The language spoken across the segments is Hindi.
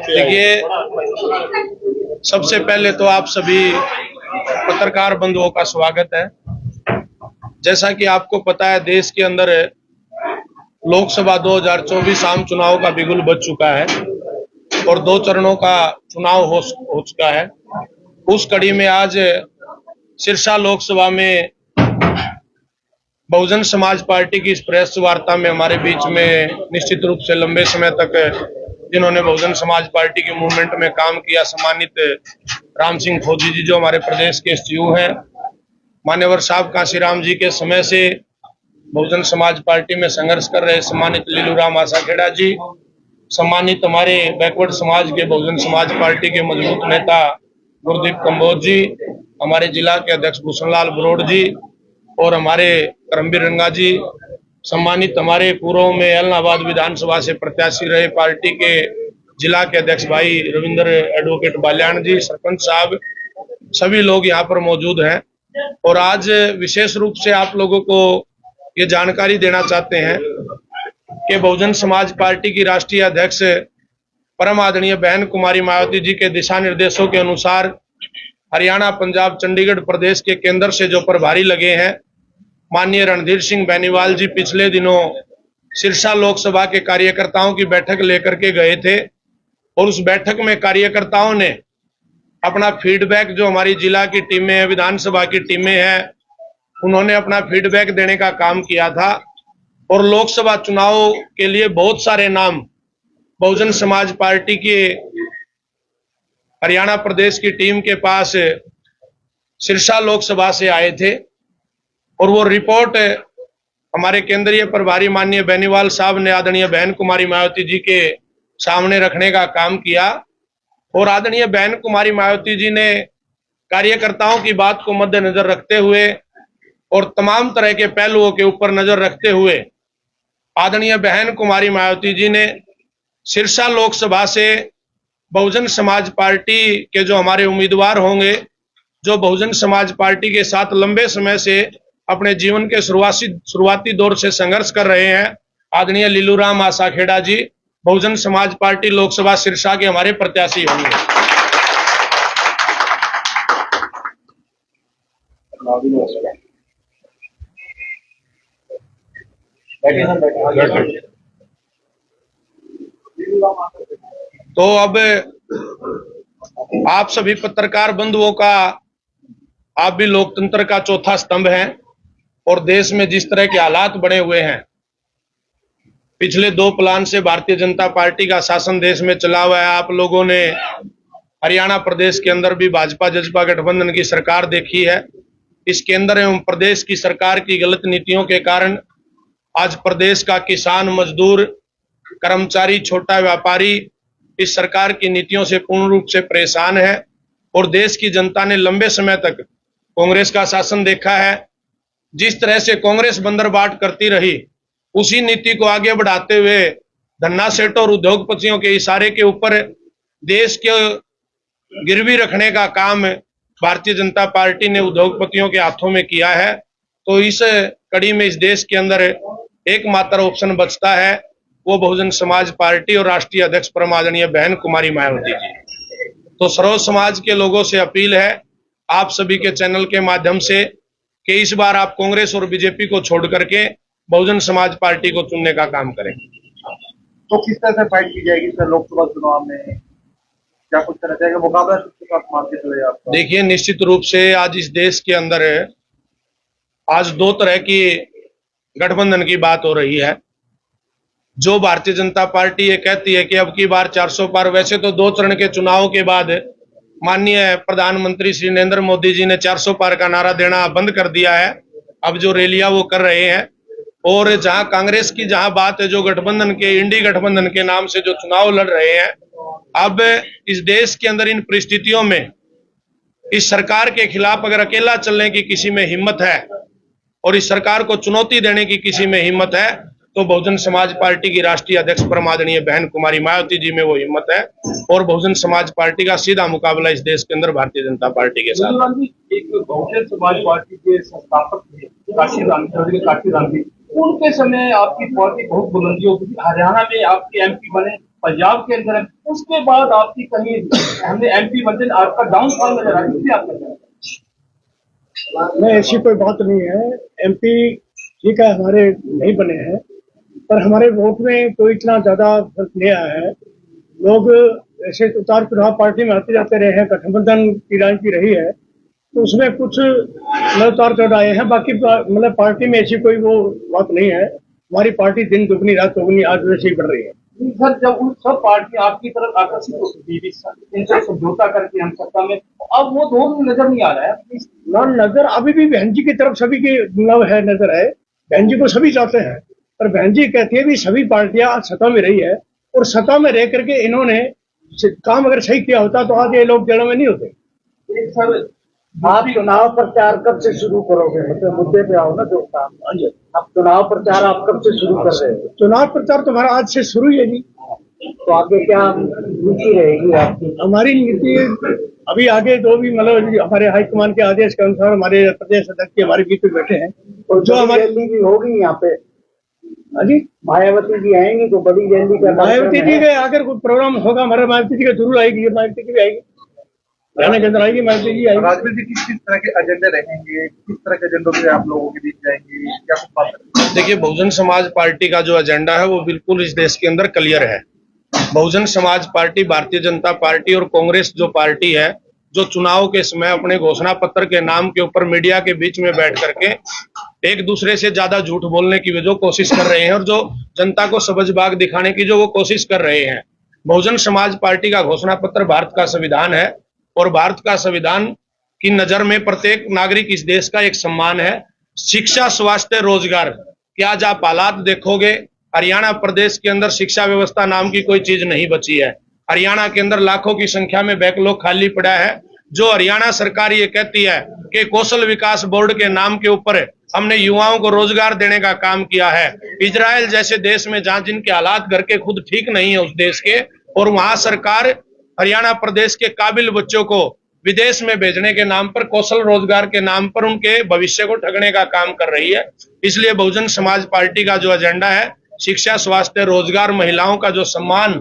देखिए, सबसे पहले तो आप सभी पत्रकार बंधुओं का स्वागत है। जैसा कि आपको पता है, देश के अंदर लोकसभा 2024 आम चुनाव का बिगुल बज चुका है और 2 चरणों का चुनाव हो चुका है। उस कड़ी में आज सिरसा लोकसभा में बहुजन समाज पार्टी की इस प्रेस वार्ता में हमारे बीच में निश्चित रूप से लंबे समय तक जिन्होंने बहुजन समाज पार्टी के मूवमेंट में काम किया, सम्मानित राम सिंह फौजी जी जो हमारे प्रदेश के एसटीयू हैं, मान्यवर साहब काशीराम जी के समय से बहुजन समाज पार्टी में संघर्ष कर रहे सम्मानित लीलूराम आसाखेड़ा जी, सम्मानित हमारे बैकवर्ड समाज के बहुजन समाज पार्टी के मजबूत नेता गुरदीप कंबोज जी, हमारे जिला के अध्यक्ष भूषणलाल बरोड़ जी और हमारे करमबीर रंगा जी, सम्मानित हमारे पूर्व में इलाहाबाद विधानसभा से प्रत्याशी रहे पार्टी के जिला के अध्यक्ष भाई रविंद्र एडवोकेट बाल्याण जी, सरपंच साहब, सभी लोग यहाँ पर मौजूद हैं। और आज विशेष रूप से आप लोगों को ये जानकारी देना चाहते हैं कि बहुजन समाज पार्टी की राष्ट्रीय अध्यक्ष परम आदरणीय बहन कुमारी मायावती जी के दिशा निर्देशों के अनुसार हरियाणा, पंजाब, चंडीगढ़ प्रदेश के केंद्र से जो प्रभारी लगे हैं, माननीय रणधीर सिंह बेनीवाल जी पिछले दिनों सिरसा लोकसभा के कार्यकर्ताओं की बैठक लेकर के गए थे और उस बैठक में कार्यकर्ताओं ने अपना फीडबैक, जो हमारी जिला की टीमें हैं, विधानसभा की टीमें हैं, उन्होंने अपना फीडबैक देने का काम किया था और लोकसभा चुनाव के लिए बहुत सारे नाम बहुजन समाज पार्टी के हरियाणा प्रदेश की टीम के पास सिरसा लोकसभा से आए थे और वो रिपोर्ट हमारे केंद्रीय प्रभारी माननीय बेनीवाल साहब ने आदरणीय बहन कुमारी मायावती जी के सामने रखने का काम किया और आदरणीय बहन कुमारी मायावती जी ने कार्यकर्ताओं की बात को मद्देनजर रखते हुए और तमाम तरह के पहलुओं के ऊपर नजर रखते हुए आदरणीय बहन कुमारी मायावती जी ने सिरसा लोकसभा से बहुजन समाज पार्टी के जो हमारे उम्मीदवार होंगे, जो बहुजन समाज पार्टी के साथ लंबे समय से अपने जीवन के शुरुआती दौर से संघर्ष कर रहे हैं, आदरणीय लीलूराम आसाखेड़ा जी बहुजन समाज पार्टी लोकसभा सिरसा के हमारे प्रत्याशी होंगे। तो अब आप सभी पत्रकार बंधुओं का, आप भी लोकतंत्र का चौथा स्तंभ हैं और देश में जिस तरह के हालात बने हुए हैं, पिछले 2 प्लान से भारतीय जनता पार्टी का शासन देश में चला हुआ है। आप लोगों ने हरियाणा प्रदेश के अंदर भी भाजपा जजपा गठबंधन की सरकार देखी है। इस केंद्र एवं प्रदेश की सरकार की गलत नीतियों के कारण आज प्रदेश का किसान, मजदूर, कर्मचारी, छोटा व्यापारी इस सरकार की नीतियों से पूर्ण रूप से परेशान है और देश की जनता ने लंबे समय तक कांग्रेस का शासन देखा है। जिस तरह से कांग्रेस बंदरबाट करती रही, उसी नीति को आगे बढ़ाते हुए धन्ना सेठ और उद्योगपतियों के इशारे के ऊपर देश के गिरवी रखने का काम भारतीय जनता पार्टी ने उद्योगपतियों के हाथों में किया है। तो इस कड़ी में इस देश के अंदर एकमात्र ऑप्शन बचता है, वो बहुजन समाज पार्टी और राष्ट्रीय अध्यक्ष परम आदरणीय बहन कुमारी मायावती जी। तो सर्व समाज के लोगों से अपील है आप सभी के चैनल के माध्यम से कि इस बार आप कांग्रेस और बीजेपी को छोड़ करके बहुजन समाज पार्टी को चुनने का काम करें। तो किस तरह से फाइट की जाएगी सर लोकसभा चुनाव में, क्या कुछ तरह जाएगा, मुकाबला किसके साथ मानते हुए आपका? देखिए, निश्चित रूप से आज इस देश के अंदर आज 2 तरह की गठबंधन की बात हो रही है। जो भारतीय जनता पार्टी ये कहती है कि अब की बार 400 पार, वैसे तो 2 चरण के चुनाव के बाद माननीय प्रधानमंत्री श्री नरेंद्र मोदी जी ने 400 पार का नारा देना बंद कर दिया है। अब जो रैलियां वो कर रहे हैं और जहां कांग्रेस की जहां बात है, जो गठबंधन के, इंडी गठबंधन के नाम से जो चुनाव लड़ रहे हैं, अब इस देश के अंदर इन परिस्थितियों में इस सरकार के खिलाफ अगर अकेला चलने की किसी में हिम्मत है और इस सरकार को चुनौती देने की किसी में हिम्मत है, तो बहुजन समाज पार्टी की राष्ट्रीय अध्यक्ष परम आदरणीय बहन कुमारी मायावती जी में वो हिम्मत है और बहुजन समाज पार्टी का सीधा मुकाबला इस देश के अंदर भारतीय जनता पार्टी के साथ। एक बहुजन समाज पार्टी के संस्थापक काशीराम जी उनके समय आपकी पार्टी बहुत बुलंदियों की, हरियाणा में आपके एमपी बने, पंजाब के अंदर, उसके बाद आपकी कहीं हमने एमपी बनते आपका डाउनफॉल नजर आ रही है आपका? नहीं, ऐसी कोई बात नहीं है। एमपी ठीक है, हमारे नहीं बने हैं, पर हमारे वोट में कोई इतना ज्यादा फर्क नहीं आया है। लोग ऐसे उतार चढ़ाव पार्टी में आते जाते रहे हैं, गठबंधन की राजनीति रही है, तो उसमें कुछ उतार चढ़ाव आए हैं। बाकी मतलब पार्टी में ऐसी कोई वो बात नहीं है। हमारी पार्टी दिन दुगनी रात चौगुनी आज वैसे ही बढ़ रही है। सर, जब उन सब पार्टियां आपकी तरफ आकर्षित होती थी, इनसे समझौता करके हम सत्ता में, अब वो दौर नजर नहीं आ रहा है। ना नजर अभी भी बहन जी की तरफ सभी की है, नजर है। बहन जी को सभी चाहते हैं, पर बहन जी कहती है भी सभी पार्टियां सत्ता में रही है, और सत्ता में रह करके इन्होंने काम अगर सही किया होता तो आज ये लोग जड़ों में नहीं होते। सर, आप चुनाव प्रचार कब से शुरू करोगे? मतलब मुद्दे पे आओ ना जो काम। आप चुनाव प्रचार आप कब से शुरू कर रहे हो? चुनाव प्रचार तुम्हारा आज से शुरू ही है जी। तो आगे क्या नीति रहेगी आपकी? हमारी नीति अभी आगे जो भी मतलब हमारे हाईकमान के आदेश के अनुसार हमारे प्रदेश अध्यक्ष हमारे बीच में बैठे हैं, और जो हमारी रैली भी होगी यहाँ पे। हाँ जी, मायावती जी आएंगी तो बड़ी रैली का, मायावती जी के अगर कोई प्रोग्राम होगा हमारे, मायावती जी का जरूर आएगी, मायावती जी भी आएगी, रहने के अंदर आएगी, मायावती जी आएगी। राजवीर जी किस तरह के एजेंडे रहेंगे, किस तरह के एजेंडों से आप लोगों के बीच जाएंगे, क्या कुछ बात करेंगे? देखिए, बहुजन समाज पार्टी का जो एजेंडा है वो बिल्कुल इस देश के अंदर क्लियर है। बहुजन समाज पार्टी, भारतीय जनता पार्टी और कांग्रेस जो पार्टी है, जो चुनाव के समय अपने घोषणा पत्र के नाम के ऊपर मीडिया के बीच में बैठ करके एक दूसरे से ज्यादा झूठ बोलने की जो कोशिश कर रहे हैं, और जो जनता को सबजबाग दिखाने की जो वो कोशिश कर रहे हैं। बहुजन समाज पार्टी का घोषणा पत्र भारत का संविधान है, और भारत का संविधान की नजर में प्रत्येक नागरिक इस देश का एक सम्मान है। शिक्षा, स्वास्थ्य, रोजगार की आज आप हालात देखोगे, हरियाणा प्रदेश के अंदर शिक्षा व्यवस्था नाम की कोई चीज नहीं बची है। हरियाणा के अंदर लाखों की संख्या में बैकलॉग खाली पड़ा है। जो हरियाणा सरकार ये कहती है कि कौशल विकास बोर्ड के नाम के ऊपर हमने युवाओं को रोजगार देने का काम किया है। इजराइल जैसे देश में जहां जिनके हालात घर के खुद ठीक नहीं है उस देश के, और वहां सरकार हरियाणा प्रदेश के काबिल बच्चों को विदेश में भेजने के नाम पर, कौशल रोजगार के नाम पर उनके भविष्य को ठगने का काम कर रही है। इसलिए बहुजन समाज पार्टी का जो एजेंडा है, शिक्षा, स्वास्थ्य, रोजगार, महिलाओं का जो सम्मान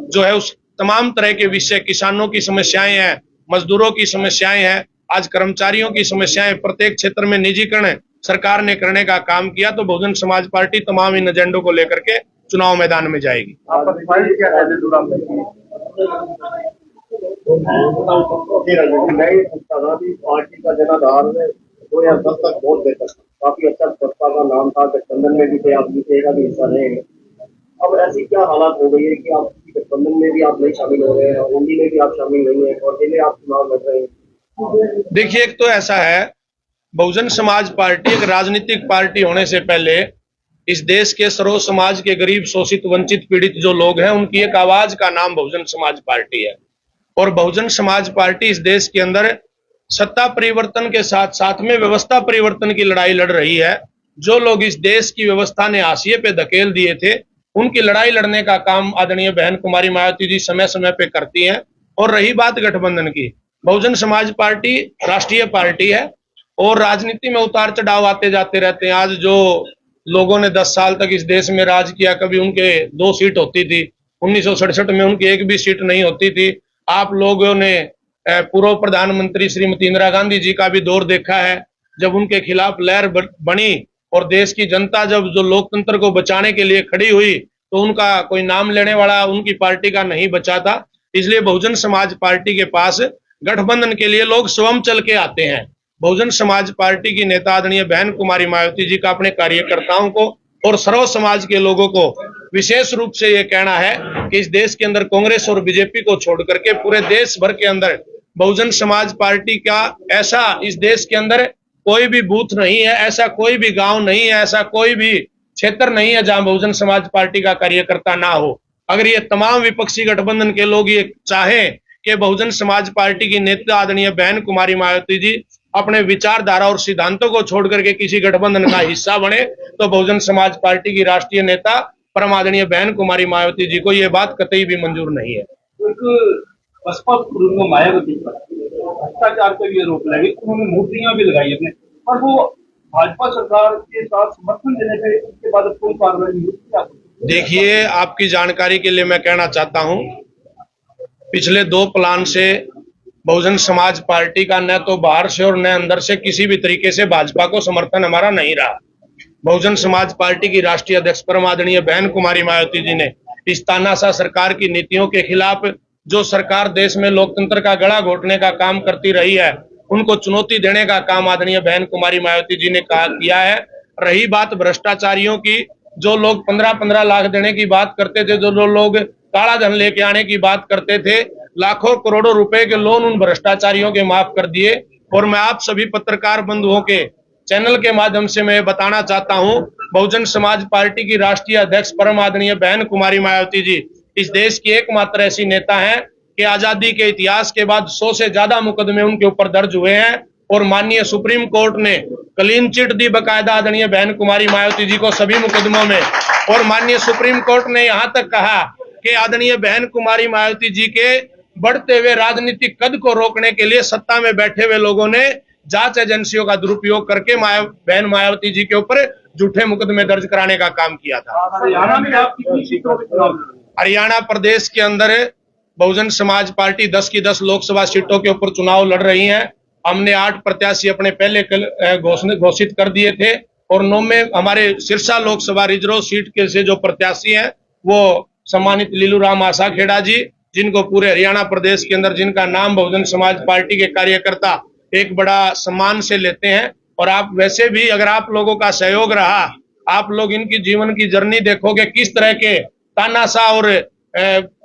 जो है, उस तमाम तरह के विषय, किसानों की समस्याएं हैं, मजदूरों की समस्याएं हैं, आज कर्मचारियों की समस्याएं, प्रत्येक क्षेत्र में निजीकरण सरकार ने करने का काम किया। तो बहुजन समाज पार्टी तमाम इन एजेंडों को लेकर के चुनाव मैदान में जाएगी। आपका फाइल क्या है? पार्टी का जनाधार में 2010 तक वोट देता था, काफी अच्छा सत्ता का नाम था, गठबंधन में भी थे, आप जीते का भी हिस्सा रहे। अब ऐसी क्या हालात हो गई है कि आप गठबंधन में भी आप नहीं शामिल हो रहे हैं, एनडी में भी आप शामिल नहीं है, और अकेले आप चुनाव लड़ रहे हैं? देखिए, एक तो ऐसा है, बहुजन समाज पार्टी एक राजनीतिक पार्टी होने से पहले इस देश के सर्व समाज के गरीब, शोषित, वंचित, पीड़ित जो लोग हैं, उनकी एक आवाज का नाम बहुजन समाज पार्टी है। और बहुजन समाज पार्टी इस देश के अंदर सत्ता परिवर्तन के साथ साथ में व्यवस्था परिवर्तन की लड़ाई लड़ रही है। जो लोग इस देश की व्यवस्था ने हाशिए पे धकेल दिए थे, उनकी लड़ाई लड़ने का काम आदरणीय बहन कुमारी मायावती जी समय समय पे करती हैं। और रही बात गठबंधन की, बहुजन समाज पार्टी राष्ट्रीय पार्टी है, और राजनीति में उतार चढ़ाव आते जाते रहते हैं। आज जो लोगों ने 10 साल तक इस देश में राज किया, कभी उनके 2 सीट होती थी, 1967 में उनकी एक भी सीट नहीं होती थी। आप लोगों ने पूर्व प्रधानमंत्री श्रीमती इंदिरा गांधी जी का भी दौर देखा है, जब उनके खिलाफ लहर बनी और देश की जनता जब जो लोकतंत्र को बचाने के लिए खड़ी हुई, तो उनका कोई नाम लेने वाला उनकी पार्टी का नहीं बचा था। इसलिए बहुजन समाज पार्टी के पास गठबंधन के लिए लोग स्वयं चल के आते हैं। बहुजन समाज पार्टी की नेता आदरणीय बहन कुमारी मायावती जी का अपने कार्यकर्ताओं को और सर्व समाज के लोगों को विशेष रूप से ये कहना है कि इस देश के अंदर कांग्रेस और बीजेपी को छोड़ करके पूरे देश भर के अंदर बहुजन समाज पार्टी का ऐसा इस देश के अंदर कोई भी बूथ नहीं है, ऐसा कोई भी गांव नहीं है, ऐसा कोई भी क्षेत्र नहीं है जहां बहुजन समाज पार्टी का कार्यकर्ता ना हो। अगर ये तमाम विपक्षी गठबंधन के लोग ये चाहें कि बहुजन समाज पार्टी की नेता आदरणीय बहन कुमारी मायावती जी अपने विचारधारा और सिद्धांतों को छोड़ करके किसी गठबंधन का हिस्सा बने, तो बहुजन समाज पार्टी की राष्ट्रीय नेता परम आदरणीय बहन कुमारी मायावती जी को यह बात कतई भी मंजूर नहीं है। बसपा पूर्व मायावती पर भ्रष्टाचार का भी आरोप लगे, उन्होंने मूर्तियां भी लगाई अपने, और वो भाजपा सरकार के साथ समर्थन देने पे उसके बाद अब कोई कार्रवाई नहीं होती क्या? देखिए, आपकी जानकारी के लिए मैं कहना चाहता हूं, पिछले 2 प्लान से बहुजन समाज पार्टी का न तो बाहर से और न अंदर से किसी भी तरीके से भाजपा को समर्थन हमारा नहीं रहा। बहुजन समाज पार्टी की राष्ट्रीय अध्यक्ष परम आदरणीय बहन कुमारी मायावती जी ने इस तानाशाह सरकार की नीतियों के खिलाफ, जो सरकार देश में लोकतंत्र का गला घोटने का काम करती रही है, उनको चुनौती देने का काम आदरणीय बहन कुमारी मायावती जी ने किया है। रही बात भ्रष्टाचारियों की, जो लोग 15-15 लाख देने की बात करते थे, जो लोग काला धन लेके आने की बात करते थे, लाखों करोड़ों रुपए के लोन उन भ्रष्टाचारियों के माफ कर दिए। और मैं आप सभी पत्रकार बंधुओं के चैनल के माध्यम से मैं बताना चाहता हूं, बहुजन समाज पार्टी की राष्ट्रीय अध्यक्ष परम आदरणीय बहन कुमारी मायावती जी इस देश की एकमात्र ऐसी नेता हैं कि आजादी के इतिहास के बाद 100 से ज्यादा मुकदमे उनके ऊपर दर्ज हुए हैं और माननीय सुप्रीम कोर्ट ने क्लीन चिट दी बकायदा आदरणीय बहन कुमारी मायावती जी को सभी मुकदमों में। और माननीय सुप्रीम कोर्ट ने यहां तक कहा कि आदरणीय बहन कुमारी मायावती जी के बढ़ते हुए राजनीतिक कद को रोकने के लिए सत्ता में बैठे हुए लोगों ने जांच एजेंसियों का दुरुपयोग करके बहन मायावती जी के ऊपर झूठे मुकदमे दर्ज कराने का काम किया था। हरियाणा में आप कितनी सीटों पे चुनाव लड़ रहे हैं? हरियाणा प्रदेश के अंदर बहुजन समाज पार्टी 10 की 10 लोकसभा सीटों के ऊपर चुनाव लड़ रही है। हमने 8 प्रत्याशी अपने पहले घोषित कर दिए थे और 9 में हमारे सिरसा लोकसभा रिजर्व सीट के से जो प्रत्याशी हैं वो सम्मानित लीलूराम आसाखेड़ा जी, जिनको पूरे हरियाणा प्रदेश के अंदर, जिनका नाम बहुजन समाज पार्टी के कार्यकर्ता एक बड़ा सम्मान से लेते हैं। और आप वैसे भी, अगर आप लोगों का सहयोग रहा, आप लोग इनकी जीवन की जर्नी देखोगे, किस तरह के तानाशाह और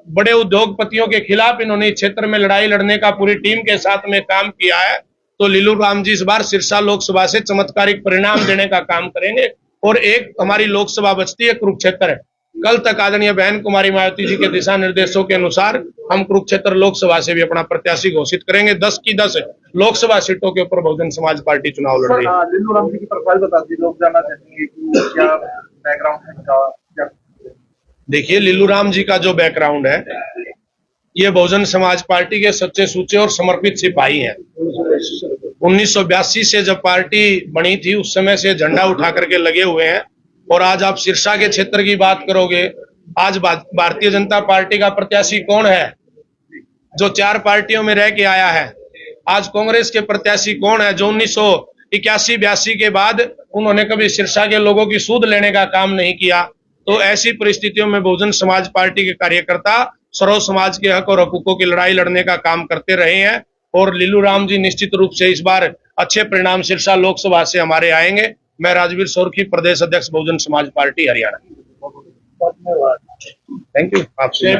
बड़े उद्योगपतियों के खिलाफ इन्होंने क्षेत्र में लड़ाई लड़ने का पूरी टीम के साथ में काम किया है। तो लीलूराम जी इस बार सिरसा लोकसभा से चमत्कारिक परिणाम देने का काम करेंगे। और एक हमारी लोकसभा बचती है कुरुक्षेत्र। कल तक आदरणीय बहन कुमारी मायावती जी के दिशा निर्देशों के अनुसार हम कुरुक्षेत्र लोकसभा से भी अपना प्रत्याशी घोषित करेंगे। 10 की 10 लोकसभा सीटों के ऊपर बहुजन समाज पार्टी चुनाव लड़ रही है। लीलूराम जी की प्रोफाइल बता दीजिए, लोग जानना चाहेंगे कि क्या बैकग्राउंड है इनका, क्या? देखिए, लीलूराम जी का जो बैकग्राउंड है, ये बहुजन समाज पार्टी के सच्चे सूचे और समर्पित सिपाही हैं। 1982 से जब पार्टी बनी थी उस समय से झंडा उठा करके लगे हुए हैं। और आज आप सिरसा के क्षेत्र की बात करोगे, आज भारतीय जनता पार्टी का प्रत्याशी कौन है जो 4 पार्टियों में रह के आया है? आज कांग्रेस के प्रत्याशी कौन है जो 1981-82 के बाद उन्होंने कभी सिरसा के लोगों की सूद लेने का काम नहीं किया? तो ऐसी परिस्थितियों में बहुजन समाज पार्टी के कार्यकर्ता सर्व समाज के हक और हकूकों की लड़ाई लड़ने का काम करते रहे हैं। और लीलूराम जी निश्चित रूप से इस बार अच्छे परिणाम सिरसा लोकसभा से हमारे आएंगे। मैं राजवीर सोरखी, प्रदेश अध्यक्ष Bahujan Samaj party Haryana. Thank you. आपसे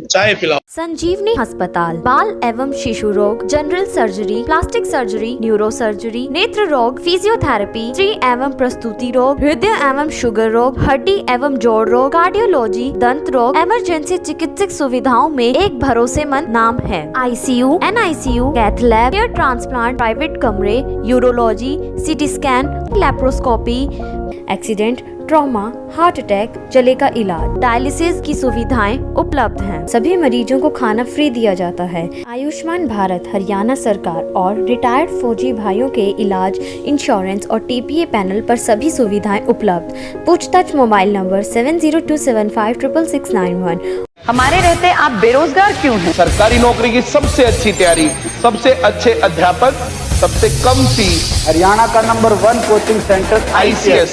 चाय पिलाओ। संजीवनी अस्पताल बाल एवं शिशु रोग, general surgery, plastic surgery, neuro surgery, नेत्र रोग, फिजियोथेरेपी, स्त्री एवं प्रस्तुति रोग, हृदय एवं शुगर रोग, हड्डी एवं जोड़ रोग, कार्डियोलॉजी, दंत रोग, इमरजेंसी चिकित्सक सुविधाओं में एक भरोसेमंद नाम है। ICU, NICU, cath lab, hair transplant, private कमरे, urology, CT scan, laparoscopy, accident, trauma, heart attack, जले का इलाज, डायलिसिस की सुविधाएं उपलब्ध हैं। सभी मरीजों को खाना फ्री दिया जाता है। आयुष्मान भारत हरियाणा सरकार और रिटायर्ड फौजी भाइयों के इलाज, इंश्योरेंस और TPA पैनल पर सभी सुविधाएं उपलब्ध। पूछताछ मोबाइल नंबर 7027566691। हमारे रहते आप बेरोजगार क्यों हैं? सरकारी नौकरी की सबसे अच्छी तैयारी, सबसे अच्छे अध्यापक, सबसे कम फीस, हरियाणा का नंबर 1 कोचिंग सेंटर ICS